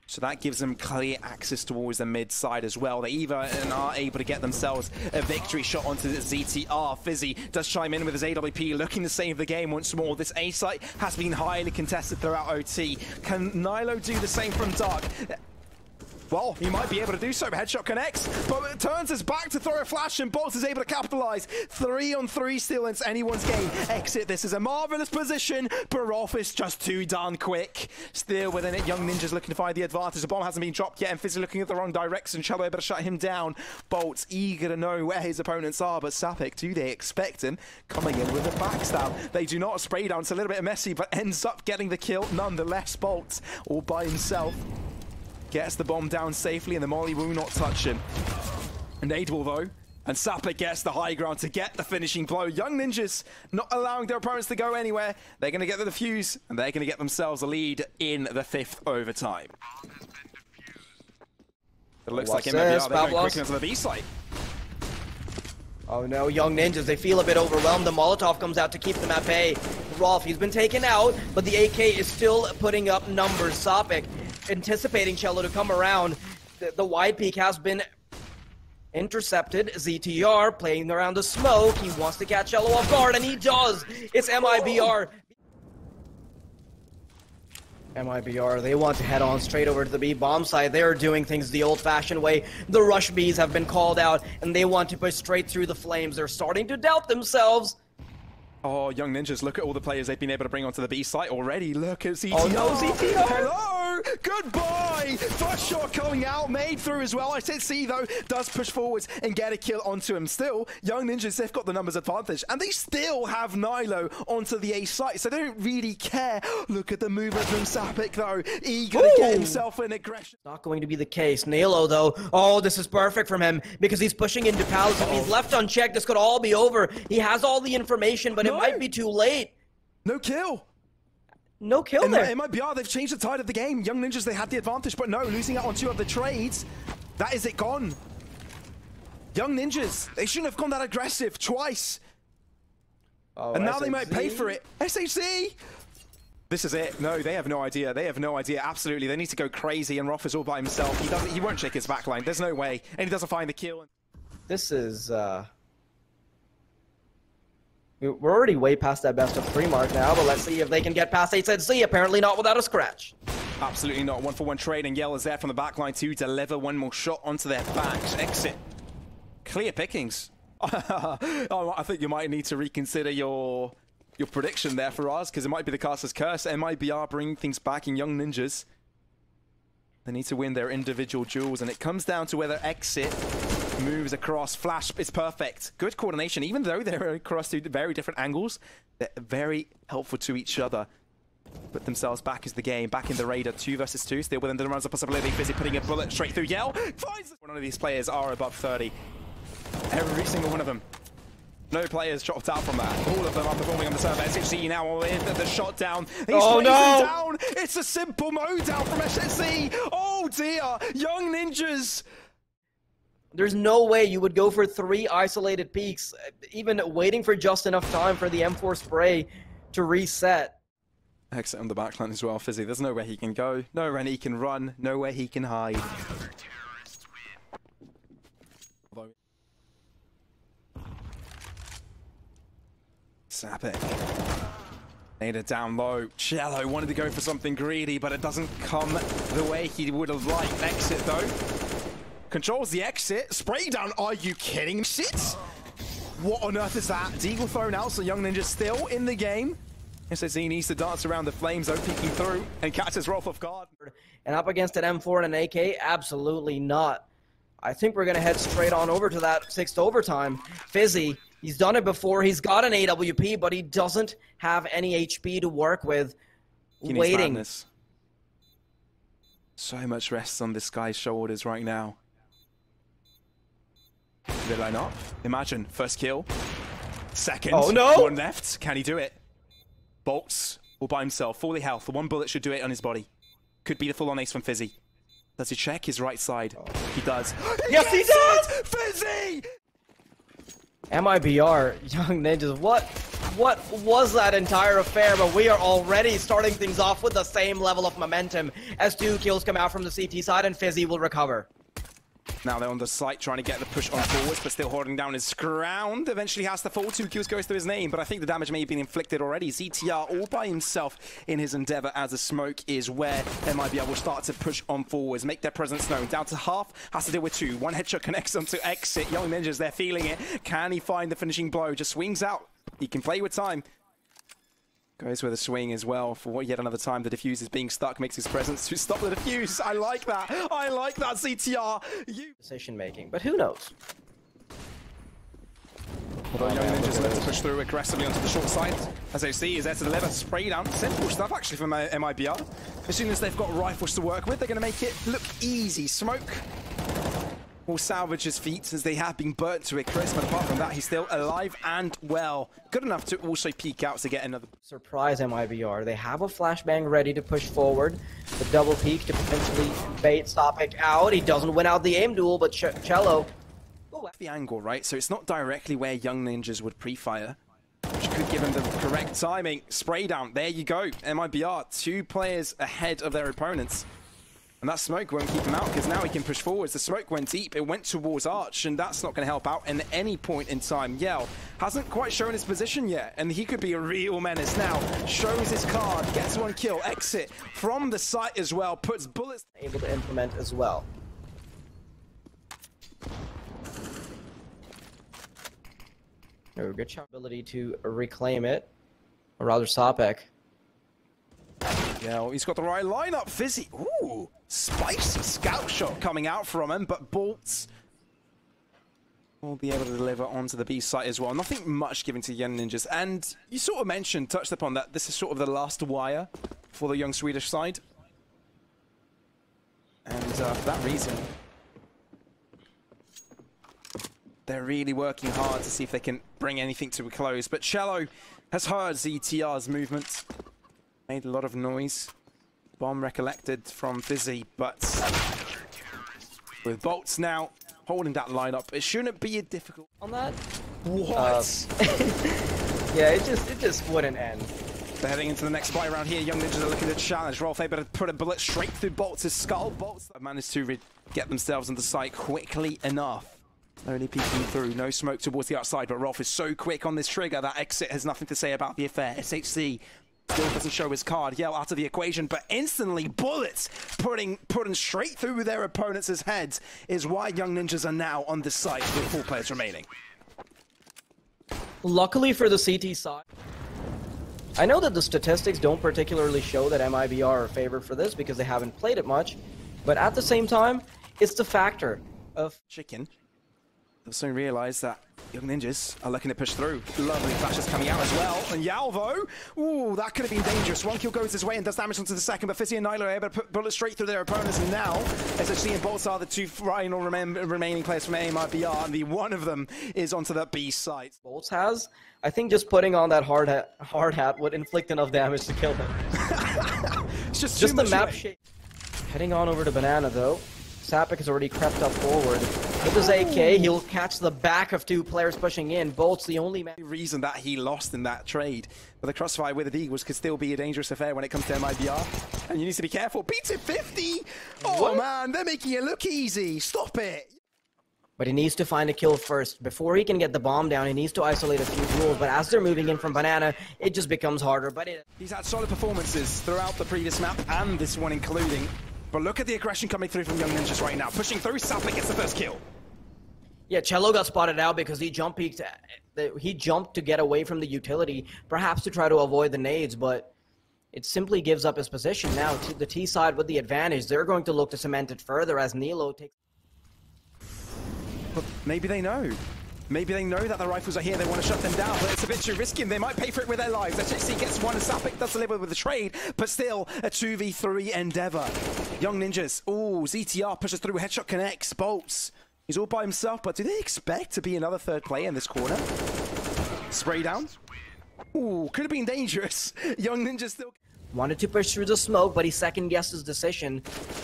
So that gives them clear access towards the mid side as well. They either are able to get themselves a victory shot onto the ZTR. phzy does chime in with his AWP, looking to save the game once more. This A site has been highly contested throughout OT. Can Nilo do the same from Dark? Well, he might be able to do so. Headshot connects, but it turns his back to throw a flash, and boltz is able to capitalize. 3-on-3 steal, and it's anyone's game. Exit, this is a marvelous position, but Rolf is just too darn quick. Still within it, Young Ninjas looking to find the advantage. The bomb hasn't been dropped yet, and phzy looking at the wrong direction. chelo able to shut him down. boltz eager to know where his opponents are, but Sapec, do they expect him coming in with a backstab? They do not. Spray down. It's a little bit messy, but ends up getting the kill nonetheless. boltz all by himself. Gets the bomb down safely, and the molly will not touch him. Nade-will though, and Sapec gets the high ground to get the finishing blow. Young Ninjas not allowing their opponents to go anywhere. They're going to get the defuse, and they're going to get themselves a lead in the 5th overtime. It looks like MIBR, they're going quickly onto the B site. Oh no, Young Ninjas, they feel a bit overwhelmed. The Molotov comes out to keep them at bay. Rolf, he's been taken out, but the AK is still putting up numbers. Sapec anticipating chelo to come around. The wide peak has been Intercepted. ZTR playing around the smoke. He wants to catch chelo off guard, and he does. It's MIBR. MIBR, they want to head on straight over to the B bomb side. They're doing things the old-fashioned way. The rush Bs have been called out, and they want to push straight through the flames. They're starting to doubt themselves. Oh, Young Ninjas, look at all the players they've been able to bring onto the B site already. Look at ZTR. Oh no, ZTR! Hello! Goodbye! First shot going out, made through as well. I said C, though, does push forwards and get a kill onto him. Still, Young Ninjas, they've got the numbers advantage, and they still have Nilo onto the A site, so they don't really care. Look at the movement from Sapec, though. Eager to get himself in aggression. Not going to be the case. Nilo, though, oh, this is perfect from him, because he's pushing into palace. If he's left unchecked, this could all be over. He has all the information, but it might be too late. No kill. No kill there. MIBR, they've changed the tide of the game. Young Ninjas, they had the advantage, but no, losing out on 2 of the trades. That is it gone. Young Ninjas, they shouldn't have gone that aggressive twice. Oh, and now they might pay for it. SHC! This is it. No, they have no idea. They have no idea. Absolutely. They need to go crazy, and Roth is all by himself. He won't check his backline. There's no way. And he doesn't find the kill. This is, we're already way past that best of 3 mark now, but let's see if they can get past CSGO. Apparently not without a scratch. Absolutely not. 1-for-1 trade, and Yell is there from the backline to deliver one more shot onto their backs. Exit. Clear pickings. Oh, I think you might need to reconsider your prediction there for us, because it might be the caster's curse. MIBR bringing things back in Young Ninjas. They need to win their individual duels, and it comes down to whether Exit moves across. Flash is perfect. Good coordination, even though they're across 2 very different angles. They're very helpful to each other. Put themselves back as the game, back in the radar. 2 versus 2, still within the runs of possibility. Phzy putting a bullet straight through Yell. Finds one of these players are above 30. Every single one of them. No players dropped out from that. All of them are performing on the server. SHC now with the shot down. He's down. It's a simple mode down from SHC. Oh dear. Young Ninjas. There's no way you would go for 3 isolated peaks, even waiting for just enough time for the M4 spray to reset. Exit on the backline as well, Phzy. There's nowhere he can go, nowhere he can run, nowhere he can hide. Sapec. Made it down low. chelo wanted to go for something greedy, but it doesn't come the way he would have liked. Exit though. Controls the exit. Spray down. Are you kidding? Shit! What on earth is that? Deagle thrown out, so Young Ninja still in the game. SSZ needs to dance around the flames, though, peeking through, and catches Rolf off guard. And up against an M4 and an AK? Absolutely not. I think we're going to head straight on over to that 6th overtime. Phzy, he's done it before. He's got an AWP, but he doesn't have any HP to work with. Waiting. So much rests on this guy's shoulders right now. They line up. Imagine, first kill. Second. Oh no! 1 left. Can he do it? boltz all by himself. Fully health. The 1 bullet should do it on his body. Could be the full-on ace from Phzy. Does he check his right side? He does. Yes, he does! Phzy! MIBR, Young Ninjas, what was that entire affair? But we are already starting things off with the same level of momentum as 2 kills come out from the CT side, and Phzy will recover. Now they're on the site trying to get the push on forwards, but still holding down his ground. Eventually has to fall. 2 kills goes to his name, but I think the damage may have been inflicted already. ZTR all by himself in his endeavor as the smoke is where MIBR will start to push on forwards, make their presence known. Down to half, has to deal with 2. 1 headshot connects onto exit. Young Ninjas, they're feeling it. Can he find the finishing blow? Just swings out. He can play with time. Goes with a swing as well for yet another time. The defuse is being stuck, makes his presence to stop the defuse. I like that. I like that, ZTR. Decision making, but who knows? Although Young Ninjas left to push through aggressively onto the short side. As they see, is there to deliver spray down. Simple stuff actually from MIBR. As soon as they've got rifles to work with, they're going to make it look easy. Smoke will salvage his feet as they have been burnt to a crisp, but apart from that, he's still alive and well. Good enough to also peek out to get another. Surprise MIBR. They have a flashbang ready to push forward. The double peek to potentially bait Sapec out. He doesn't win out the aim duel, but chelo. The angle, right? So it's not directly where Young Ninjas would pre-fire, which could give him the correct timing. Spray down. There you go. MIBR, 2 players ahead of their opponents. And that smoke won't keep him out, because now he can push forwards. The smoke went deep, it went towards Arch, and that's not going to help out in any point in time. Yell hasn't quite shown his position yet, and he could be a real menace now. Shows his card, gets one kill, exit from the site as well, puts bullets... Able to implement as well. Oh, good shot. Ability to reclaim it, or rather Sapec. Yeah, he's got the right lineup. phzy. Ooh, spicy scout shot coming out from him, but boltz will be able to deliver onto the B site as well. Nothing much given to Young Ninjas. And you sort of touched upon that this is sort of the last wire for the young Swedish side. And for that reason, they're really working hard to see if they can bring anything to a close. But chelo has heard ZTR's movement. Made a lot of noise. Bomb recollected from phzy, but with boltz now holding that lineup, it shouldn't be a difficult on that. What? Yeah, it just wouldn't end. They're heading into the next fight round here. Young Ninjas are looking to challenge. Rolf able to put a bullet straight through boltz' skull. boltz have managed to get themselves on the site quickly enough. Only peeking through, no smoke towards the outside, but Rolf is so quick on this trigger that exit has nothing to say about the affair. SHC still doesn't show his card. Yell out of the equation, but instantly bullets putting straight through their opponents' heads is why Young Ninjas are now on the site with 4 players remaining. Luckily for the CT side, I know that the statistics don't particularly show that MIBR are favored for this because they haven't played it much, but at the same time, it's the factor of chicken. They'll soon realize that Young Ninjas are looking to push through. Lovely flashes coming out as well. And Yalvo, ooh, that could have been dangerous. One kill goes his way and does damage onto the second, but phzy and nilo are able to put bullets straight through their opponents. And now, SHC and boltz are the 2 final remaining players from MIBR, and the one of them is onto the B site. boltz has, I think just putting on that hard hat would inflict enough damage to kill him. It's just the map shape. Heading on over to Banana though. Sapec has already crept up forward. With his AK, he'll catch the back of 2 players pushing in. boltz, the only reason that he lost in that trade. But the crossfire with the deagles could still be a dangerous affair when it comes to MIBR. And you need to be careful. Beats it 50! Oh what? Man, they're making it look easy. Stop it! But he needs to find a kill first. Before he can get the bomb down, he needs to isolate a few duels. But as they're moving in from Banana, it just becomes harder. But he's had solid performances throughout the previous map, and this one including. But look at the aggression coming through from Young Ninjas right now. Pushing through, Sapec gets the first kill. Yeah, chelo got spotted out because he jump peeked. He jumped to get away from the utility, perhaps to try to avoid the nades, but it simply gives up his position. Now, to the T side with the advantage, they're going to look to cement it further as Nilo takes... But maybe they know. Maybe they know that the rifles are here, they want to shut them down, but it's a bit too risky and they might pay for it with their lives. SHC gets one and Sapec does deliver with the trade, but still a 2v3 endeavor. Young Ninjas, ooh, ZTR pushes through, headshot connects, boltz. He's all by himself, but do they expect to be another 3rd player in this corner? Spray down. Ooh, could have been dangerous. Young Ninjas still... Wanted to push through the smoke, but he second-guessed his decision.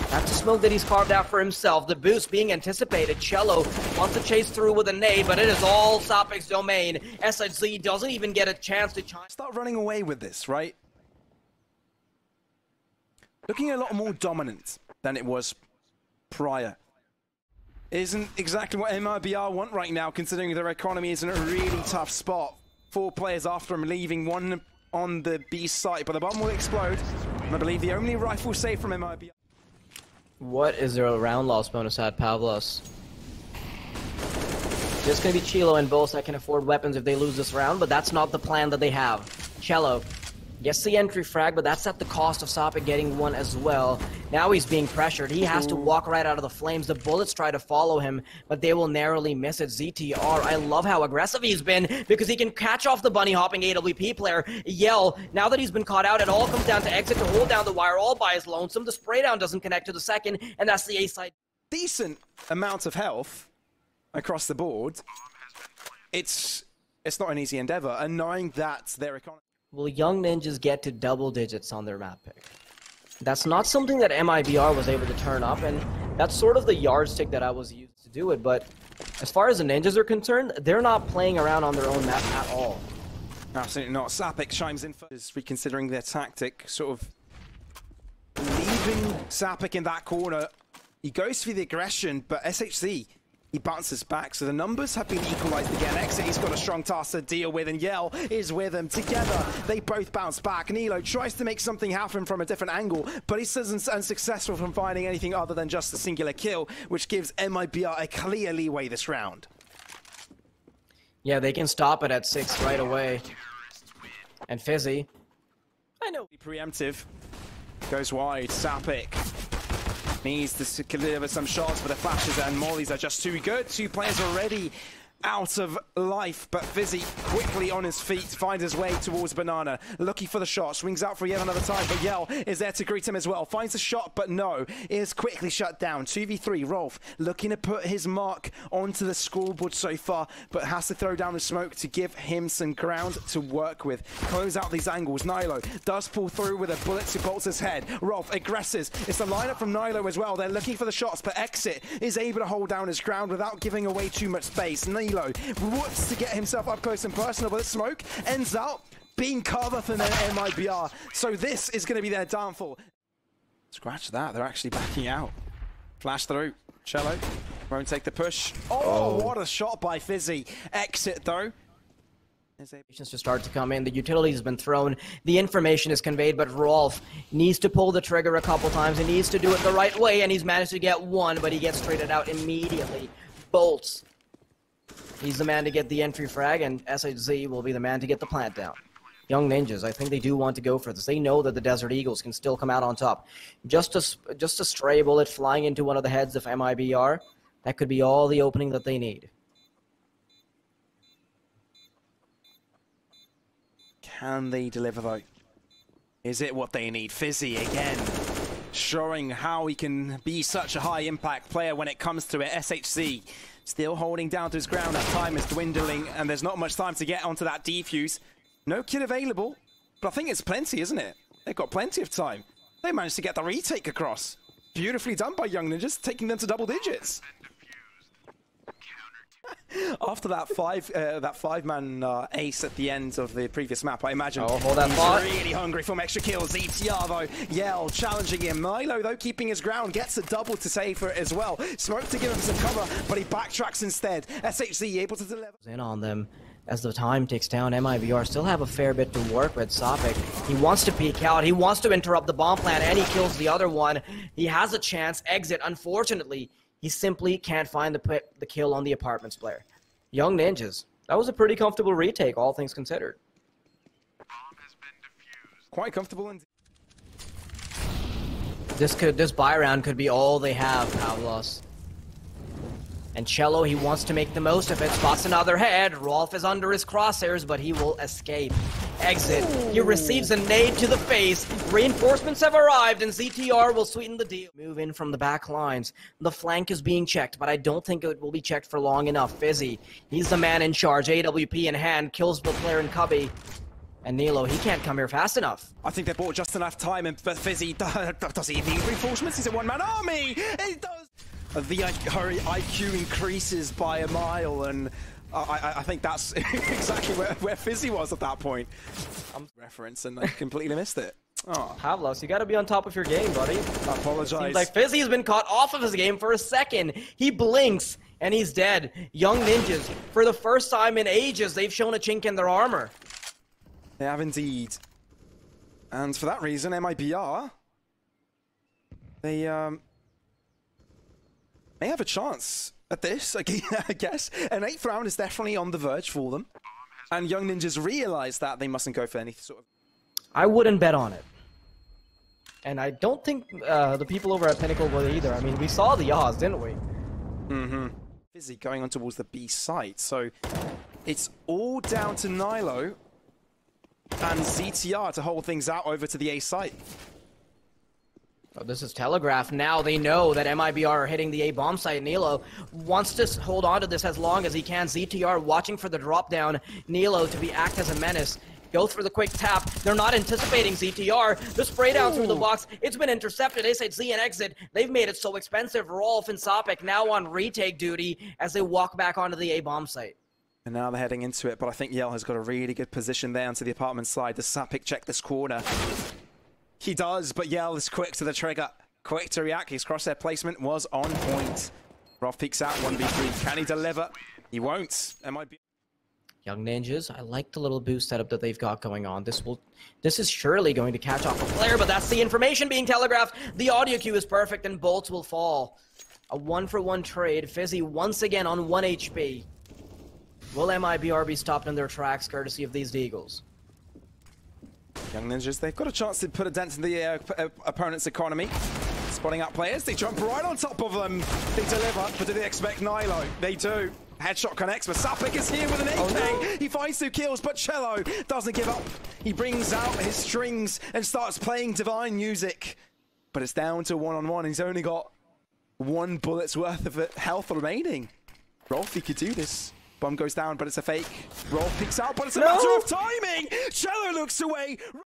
That's the smoke that he's carved out for himself. The boost being anticipated. chelo wants to chase through with a nade, but it is all Sapec's domain. SHC doesn't even get a chance to start running away with this, right? Looking a lot more dominant than it was prior. Isn't exactly what MIBR want right now, considering their economy is in a really tough spot. 4 players after him, leaving 1 on the B site, but the bomb will explode. And I believe the only rifle safe from MIBR. What is their round loss bonus at Pavlos? Just gonna be chelo and boltz that can afford weapons if they lose this round, but that's not the plan that they have. chelo gets the entry frag, but that's at the cost of Sapec getting one as well. Now he's being pressured. He has to walk right out of the flames. The bullets try to follow him, but they will narrowly miss it. ZTR, I love how aggressive he's been because he can catch off the bunny hopping AWP player. Yell, now that he's been caught out, it all comes down to exit to hold down the wire all by his lonesome. The spray down doesn't connect to the second, and that's the A side. Decent amount of health across the board. It's not an easy endeavor, and knowing that their economy... Will Young Ninjas get to double digits on their map pick? That's not something that MIBR was able to turn up, and that's sort of the yardstick that I was used to do it, but as far as the Ninjas are concerned, they're not playing around on their own map at all. Absolutely not. Sapec chimes in first, reconsidering their tactic, sort of leave leaving Sapec in that corner. He goes for the aggression, but SHZ, he bounces back. So the numbers have been equalized again. Exit, he's got a strong task to deal with, and Yell is with him. Together, they both bounce back. Nilo tries to make something happen from a different angle, but he's unsuccessful from finding anything other than just a singular kill, which gives MIBR a clear leeway this round. Yeah, they can stop it at 6 right away. And phzy, I know. Preemptive. Goes wide. Sapec needs to deliver some shots, but the flashes and mollies are just too good. 2 players already out of life, but phzy quickly on his feet finds his way towards Banana, looking for the shot, swings out for yet another time, but Yell is there to greet him as well, finds the shot, but no, is quickly shut down. 2v3, Rolf looking to put his mark onto the scoreboard so far, but has to throw down the smoke to give him some ground to work with. Close out these angles. Nilo does pull through with a bullet to boltz head. Rolf aggresses. It's the lineup from Nilo as well. They're looking for the shots, but Exit is able to hold down his ground without giving away too much space. Nilo wants to get himself up close and personal, but the smoke ends out being covered for their MIBR. So this is going to be their downfall. Scratch that, they're actually backing out. Flash through, chelo won't take the push. Oh, what a shot by phzy. Exit though. To start to come in, the utility has been thrown, the information is conveyed, but Rolf needs to pull the trigger a couple times. He needs to do it the right way, and he's managed to get one, but he gets traded out immediately. boltz, he's the man to get the entry frag, and SHZ will be the man to get the plant down. Young Ninjas, I think they do want to go for this. They know that the Desert Eagles can still come out on top. Just a stray bullet flying into one of the heads of MIBR, that could be all the opening that they need. Can they deliver though? Is it what they need? phzy again, showing how he can be such a high impact player when it comes to it. SHZ still holding down to his ground. That time is dwindling and there's not much time to get onto that defuse. No kill available, but I think it's plenty, isn't it? They've got plenty of time. They managed to get the retake across. Beautifully done by Young Ninjas, taking them to double digits. After that five-man ace at the end of the previous map, I imagine he's really hungry for extra kills. ZTR though, Yell challenging him. Nilo though keeping his ground, gets a double to save for it as well. Smoke to give him some cover, but he backtracks instead. SHZ able to deliver. In on them as the time ticks down. MIBR still have a fair bit to work with. Sapec, he wants to peek out, he wants to interrupt the bomb plant, and he kills the other one. He has a chance. Exit, unfortunately, he simply can't find the kill on the apartments player. Young Ninjas, that was a pretty comfortable retake, all things considered. Quite comfortable indeed. This buy round could be all they have, Pavlos. And chelo, he wants to make the most of it, spots another head. Rolf is under his crosshairs, but he will escape. Exit, he receives a nade to the face. Reinforcements have arrived, and ZTR will sweeten the deal. Move in from the back lines. The flank is being checked, but I don't think it will be checked for long enough. phzy, he's the man in charge. AWP in hand, kills the player in cubby. And Nilo, he can't come here fast enough. I think they bought just enough time, and phzy, does he need reinforcements? He's a one-man army! It does! The IQ increases by a mile, and I think that's exactly where phzy was at that point. Reference, and I completely missed it. Oh. Pavlos, you gotta be on top of your game, buddy. I apologize. Seems like phzy has been caught off of his game for a second. He blinks, and he's dead. Young Ninjas, for the first time in ages, they've shown a chink in their armor. They have indeed. And for that reason, MIBR, they may have a chance at this, I guess. An 8th round is definitely on the verge for them. And Young Ninjas realize that they mustn't go for any sort of... I wouldn't bet on it. And I don't think the people over at Pinnacle would either. I mean, we saw the odds, didn't we? Mm-hmm. phzy going on towards the B site. So it's all down to Nilo and ZTR to hold things out over to the A site. Oh, this is telegraphed. Now they know that MIBR are hitting the A bomb site. Nilo wants to hold on to this as long as he can. ZTR watching for the drop down. Nilo to act as a menace. Go for the quick tap. They're not anticipating ZTR. The spray down through the box. It's been intercepted. SHZ and Exit. They've made it so expensive. Rolf and Sapec now on retake duty as they walk back onto the A bomb site. And now they're heading into it, but I think Yell has got a really good position there onto the apartment side. Does Sapec check this corner? He does, but Yell is quick to the trigger. Quick to react. His crosshair placement was on point. Roth peeks out 1v3. Can he deliver? He won't. MIBR. Young Ninjas, I like the little boost setup that they've got going on. This is surely going to catch off a player, but that's the information being telegraphed. The audio cue is perfect, and boltz will fall. A 1-for-1 trade. phzy once again on 1 HP. Will MIBR be stopped in their tracks courtesy of these deagles? Young Ninjas, they've got a chance to put a dent in the opponent's economy. Spotting out players, they jump right on top of them. They deliver, but do they expect Nilo? They do. Headshot connects, but Sapec is here with an AK. No. He finds 2 kills, but Chelo doesn't give up. He brings out his strings and starts playing divine music. But it's down to 1-on-1. He's only got 1 bullet's worth of health remaining. Rolf, he could do this. Bomb goes down, but it's a fake. Rolf peeks out, but it's a matter of timing. Chelo looks away.